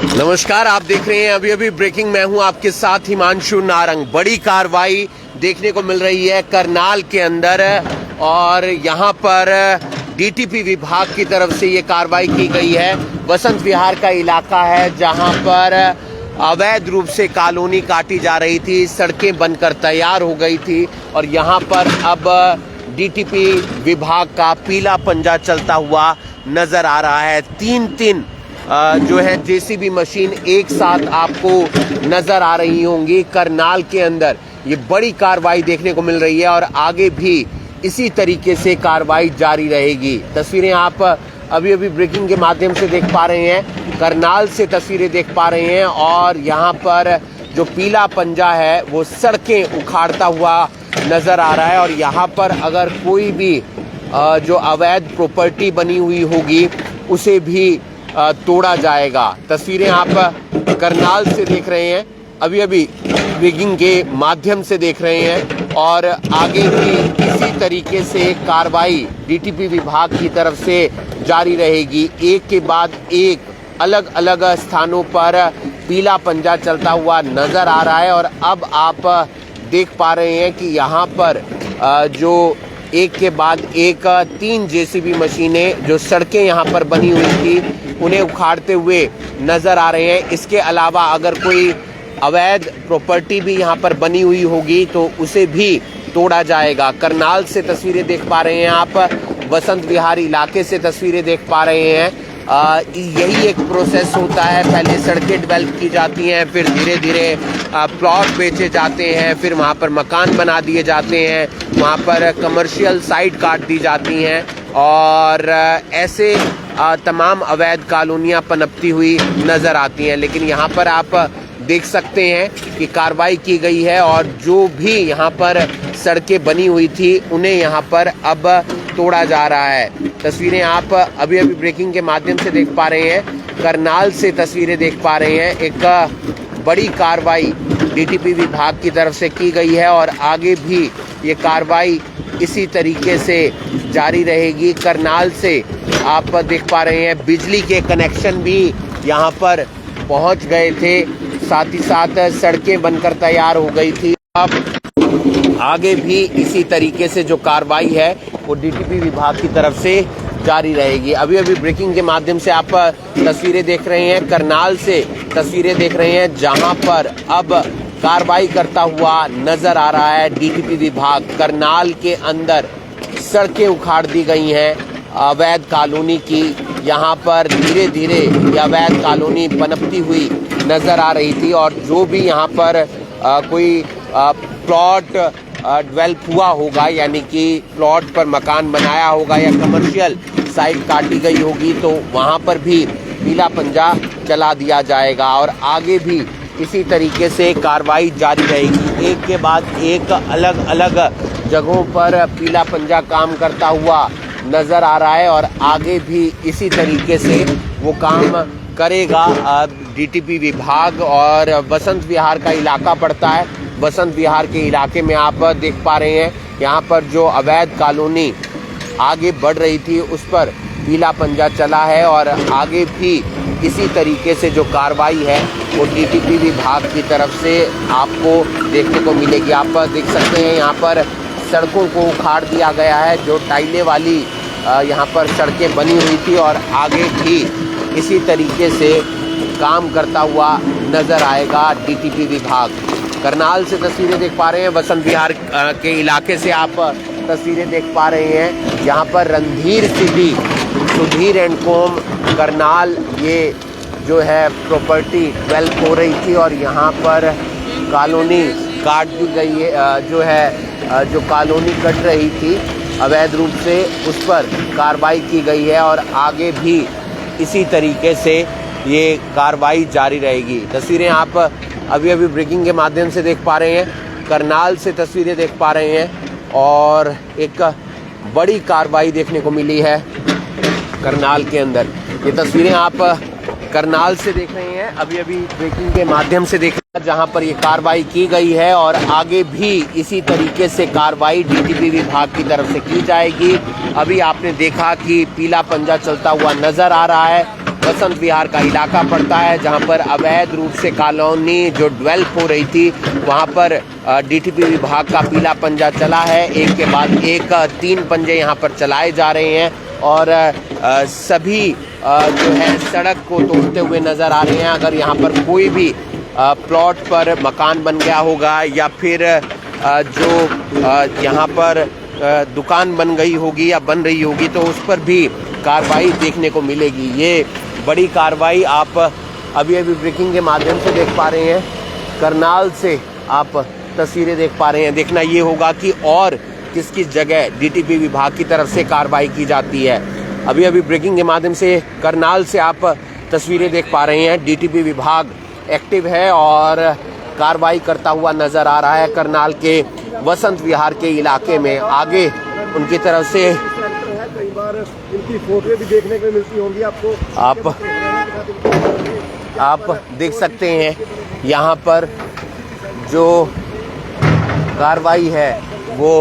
नमस्कार, आप देख रहे हैं अभी अभी ब्रेकिंग। मैं हूं आपके साथ हिमांशु नारंग। बड़ी कार्रवाई देखने को मिल रही है करनाल के अंदर और यहां पर डीटीपी विभाग की तरफ से ये कार्रवाई की गई है। बसंत विहार का इलाका है जहां पर अवैध रूप से कॉलोनी काटी जा रही थी, सड़कें बनकर तैयार हो गई थी और यहां पर अब डीटीपी विभाग का पीला पंजा चलता हुआ नजर आ रहा है। तीन जो है जेसीबी मशीन एक साथ आपको नजर आ रही होंगी करनाल के अंदर। ये बड़ी कार्रवाई देखने को मिल रही है और आगे भी इसी तरीके से कार्रवाई जारी रहेगी। तस्वीरें आप अभी अभी ब्रेकिंग के माध्यम से देख पा रहे हैं, करनाल से तस्वीरें देख पा रहे हैं और यहाँ पर जो पीला पंजा है वो सड़कें उखाड़ता हुआ नजर आ रहा है और यहाँ पर अगर कोई भी जो अवैध प्रॉपर्टी बनी हुई होगी उसे भी तोड़ा जाएगा। तस्वीरें आप करनाल से देख रहे हैं, अभी अभी ब्रेकिंग के माध्यम से देख रहे हैं और आगे भी इसी तरीके से कार्रवाई डीटीपी विभाग की तरफ से जारी रहेगी। एक के बाद एक अलग अलग स्थानों पर पीला पंजा चलता हुआ नजर आ रहा है और अब आप देख पा रहे हैं कि यहाँ पर जो एक के बाद एक 3 जेसीबी मशीनें जो सड़कें यहाँ पर बनी हुई थी उन्हें उखाड़ते हुए नजर आ रहे हैं। इसके अलावा अगर कोई अवैध प्रॉपर्टी भी यहाँ पर बनी हुई होगी तो उसे भी तोड़ा जाएगा। करनाल से तस्वीरें देख पा रहे हैं आप, बसंत विहार इलाके से तस्वीरें देख पा रहे हैं। यही एक प्रोसेस होता है, पहले सड़कें डेवलप की जाती हैं, फिर धीरे धीरे प्लॉट बेचे जाते हैं, फिर वहाँ पर मकान बना दिए जाते हैं, वहाँ पर कमर्शियल साइट काट दी जाती हैं और ऐसे तमाम अवैध कॉलोनियाँ पनपती हुई नज़र आती हैं। लेकिन यहाँ पर आप देख सकते हैं कि कार्रवाई की गई है और जो भी यहाँ पर सड़कें बनी हुई थी उन्हें यहाँ पर अब तोड़ा जा रहा है। तस्वीरें आप अभी अभी ब्रेकिंग के माध्यम से देख पा रहे हैं, करनाल से तस्वीरें देख पा रहे हैं। एक बड़ी कार्रवाई डीटीपी विभाग की तरफ से की गई है और आगे भी ये कार्रवाई इसी तरीके से जारी रहेगी। करनाल से आप देख पा रहे हैं बिजली के कनेक्शन भी यहाँ पर पहुँच गए थे, साथ ही साथ सड़कें बनकर तैयार हो गई थी। अब आगे भी इसी तरीके से जो कार्रवाई है वो डीटीपी विभाग की तरफ से जारी रहेगी। अभी अभी ब्रेकिंग के माध्यम से आप तस्वीरें देख रहे हैं, करनाल से तस्वीरें देख रहे हैं जहां पर अब कार्रवाई करता हुआ नजर आ रहा है डीटीपी विभाग। करनाल के अंदर सड़कें उखाड़ दी गई हैं अवैध कॉलोनी की। यहाँ पर धीरे धीरे ये अवैध कॉलोनी पनपती हुई नजर आ रही थी और जो भी यहाँ पर कोई प्लॉट डेवलप हुआ होगा, यानी कि प्लॉट पर मकान बनाया होगा या कमर्शियल साइट काटी गई होगी तो वहाँ पर भी पीला पंजा चला दिया जाएगा और आगे भी इसी तरीके से कार्रवाई जारी रहेगी। एक के बाद एक अलग अलग जगहों पर पीला पंजा काम करता हुआ नजर आ रहा है और आगे भी इसी तरीके से वो काम करेगा डीटीपी विभाग। और बसंत विहार का इलाका पड़ता है, बसंत विहार के इलाके में आप देख पा रहे हैं यहाँ पर जो अवैध कॉलोनी आगे बढ़ रही थी उस पर पीला पंजा चला है और आगे भी इसी तरीके से जो कार्रवाई है वो डीटीपी विभाग की तरफ से आपको देखने को मिलेगी। आप देख सकते हैं यहाँ पर सड़कों को उखाड़ दिया गया है, जो टाइलें वाली यहाँ पर सड़कें बनी हुई थी और आगे भी इसी तरीके से काम करता हुआ नजर आएगा डीटीपी विभाग। करनाल से तस्वीरें देख पा रहे हैं, बसंत विहार के इलाके से आप तस्वीरें देख पा रहे हैं। यहाँ पर रणधीर सिद्धि सुधीर एंड कोम करनाल ये जो है प्रॉपर्टी डेवलप हो रही थी और यहाँ पर कॉलोनी काट दी गई है। जो कॉलोनी कट रही थी अवैध रूप से उस पर कार्रवाई की गई है और आगे भी इसी तरीके से ये कार्रवाई जारी रहेगी। तस्वीरें आप अभी अभी ब्रेकिंग के माध्यम से देख पा रहे हैं, करनाल से तस्वीरें देख पा रहे हैं और एक बड़ी कार्रवाई देखने को मिली है करनाल के अंदर। ये तस्वीरें आप करनाल से देख रहे हैं, अभी अभी ब्रेकिंग के माध्यम से देख रहे हैं जहां पर ये कार्रवाई की गई है और आगे भी इसी तरीके से कार्रवाई डीटीपी विभाग की तरफ से की जाएगी। अभी आपने देखा कि पीला पंजा चलता हुआ नजर आ रहा है वसंत विहार का इलाका पड़ता है, जहां पर अवैध रूप से कॉलोनी जो डेवलप हो रही थी, वहां पर डीटीपी विभाग का पीला पंजा चला है। एक के बाद एक 3 पंजे यहां पर चलाए जा रहे हैं और सभी जो है सड़क को तोड़ते हुए नजर आ रहे हैं। अगर यहाँ पर कोई भी प्लॉट पर मकान बन गया होगा या फिर जो यहाँ पर दुकान बन गई होगी या बन रही होगी तो उस पर भी कार्रवाई देखने को मिलेगी। ये बड़ी कार्रवाई आप अभी अभी ब्रेकिंग के माध्यम से देख पा रहे हैं। करनाल से आप तस्वीरें देख पा रहे हैं। देखना ये होगा कि और किस किस जगह डीटीपी विभाग की तरफ से कार्रवाई की जाती है। अभी अभी ब्रेकिंग के माध्यम से करनाल से आप तस्वीरें देख पा रहे हैं। डीटीपी विभाग एक्टिव है और कार्रवाई करता हुआ नजर आ रहा है। करनाल के वसंत विहार के इलाके में आगे उनकी तरफ से कई बार इनकी फोटो भी देखने को मिलती होंगी आपको। आप देख सकते हैं यहाँ पर जो कार्रवाई है वो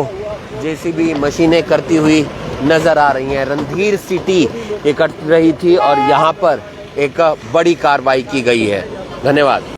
जेसीबी मशीनें करती हुई नजर आ रही हैं। रणधीर सिटी ये कट रही थी और यहाँ पर एक बड़ी कार्रवाई की गई है। धन्यवाद।